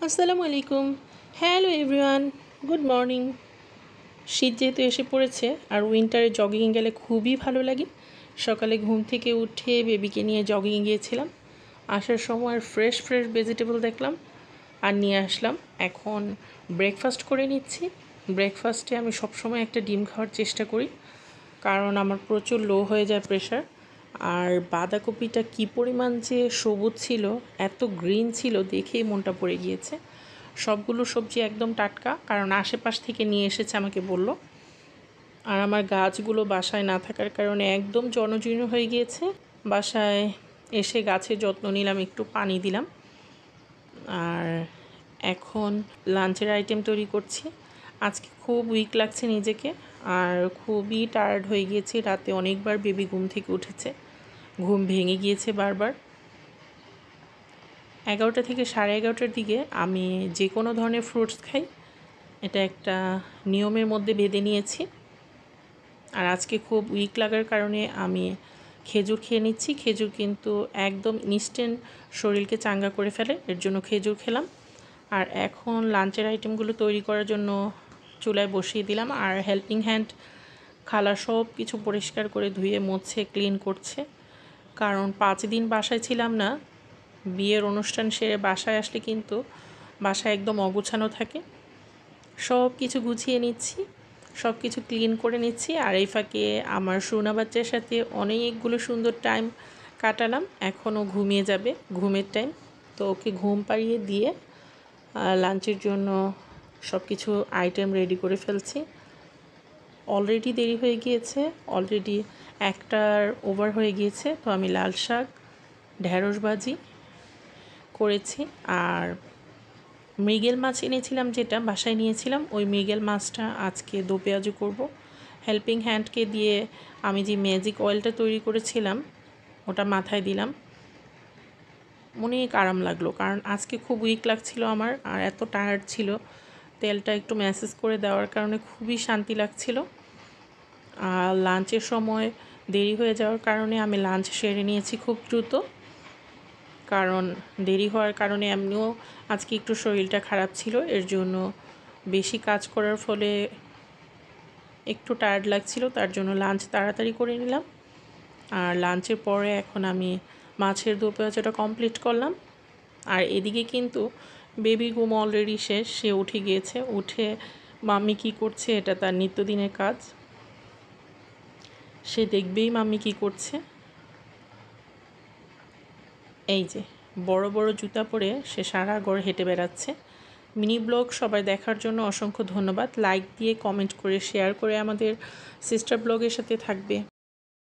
আসসালামু আলাইকুম। Hello everyone, good morning. শীত যেহেতু এসে পড়েছে আর উইন্টারে জগিংয়ে গেলে খুবই ভালো লাগে। সকালে ঘুম থেকে উঠে বেবিকে নিয়ে জগিংয়ে গিয়েছিলাম। আসার সময় ফ্রেশ ফ্রেশ ভেজিটেবল দেখলাম আর নিয়ে আসলাম। এখন ব্রেকফাস্ট করে নিচ্ছি। ব্রেকফাস্টে আমি সবসময় একটা ডিম খাওয়ার চেষ্টা করি, কারণ আমার প্রচুর লো হয়ে যায় প্রেশার। আর বাঁধাকপিটা কী পরিমাণ যে সবুজ ছিল, এত গ্রিন ছিল, দেখেই মনটা পড়ে গিয়েছে। সবগুলো সবজি একদম টাটকা, কারণ আশেপাশ থেকে নিয়ে এসেছে আমাকে বলল। আর আমার গাছগুলো বাসায় না থাকার কারণে একদম জনজীর্ণ হয়ে গিয়েছে। বাসায় এসে গাছের যত্ন নিলাম, একটু পানি দিলাম। আর এখন লাঞ্চের আইটেম তৈরি করছি। আজকে খুব উইক লাগছে নিজেকে, আর খুবই টায়ার্ড হয়ে গিয়েছি। রাতে অনেকবার বেবি ঘুম থেকে উঠেছে, ঘুম ভেঙে গিয়েছে বারবার। 11টা থেকে 11:30টার দিকে আমি যে কোনো ধরনের ফ্রুটস খাই, এটা একটা নিয়মের মধ্যে বেঁধে নিয়েছি। আর আজকে খুব উইক লাগার কারণে আমি খেজুর খেয়ে নিচ্ছি। খেজুর কিন্তু একদম ইনস্ট্যান্ট শরীরকে চাঙ্গা করে ফেলে, এর জন্য খেজুর খেলাম। আর এখন লাঞ্চের আইটেমগুলো তৈরি করার জন্য চুলায় বসিয়ে দিলাম। আর হেল্পিং হ্যান্ড খালা সব কিছু পরিষ্কার করে ধুয়ে মুছে ক্লিন করছে, কারণ 5 দিন বাসায় ছিলাম না। বিয়ের অনুষ্ঠান সেরে বাসায় আসলে কিন্তু বাসায় একদম অগোছানো থাকে। সব কিছু গুছিয়ে নিচ্ছি, সব কিছু ক্লিন করে নিচ্ছি। আর এই ফাঁকে আমার সোনা বাচ্চার সাথে অনেকগুলো সুন্দর টাইম কাটালাম। এখনও ঘুমিয়ে যাবে, ঘুমের টাইম। তো ওকে ঘুম পাড়িয়ে দিয়ে লাঞ্চের জন্য সব কিছু আইটেম রেডি করে ফেলছি। অলরেডি দেরি হয়ে গিয়েছে, অলরেডি 1টার ওভার হয়ে গিয়েছে। তো আমি লাল শাক, ঢেঁড়স ভাজি করেছি। আর মৃগেল মাছ এনেছিলাম, যেটা বাসায় নিয়েছিলাম, ওই মৃগেল মাছটা আজকে দো পেঁয়াজু করব। হেল্পিং হ্যান্ডকে দিয়ে আমি যে ম্যাজিক অয়েলটা তৈরি করেছিলাম ওটা মাথায় দিলাম। অনেক আরাম লাগলো, কারণ আজকে খুব উইক লাগছিল আমার, আর এত টায়ার্ড ছিল। তেলটা একটু ম্যাসেজ করে দেওয়ার কারণে খুবই শান্তি লাগছিল। আর লাঞ্চের সময় দেরি হয়ে যাওয়ার কারণে আমি লাঞ্চ সেরে নিয়েছি খুব দ্রুত, কারণ দেরি হওয়ার কারণে এমনিও আজকে একটু শরীরটা খারাপ ছিল। এর জন্য বেশি কাজ করার ফলে একটু টায়ার্ড লাগছিল, তার জন্য লাঞ্চ তাড়াতাড়ি করে নিলাম। আর লাঞ্চের পরে এখন আমি মাছের দো পেঁয়াজুটা কমপ্লিট করলাম। আর এদিকে কিন্তু বেবি ঘুম অলরেডি শেষ, সে উঠে গিয়েছে। উঠে মাম্মি কী করছে, এটা তার নিত্যদিনের কাজ, সে দেখবেই মাম্মি কী করছে। এই যে বড় বড় জুতা পরে সে সারা ঘর হেঁটে বেড়াচ্ছে। মিনি ব্লগ সবাই দেখার জন্য অসংখ্য ধন্যবাদ। লাইক দিয়ে, কমেন্ট করে, শেয়ার করে আমাদের সিস্টার ব্লগের সাথে থাকবে।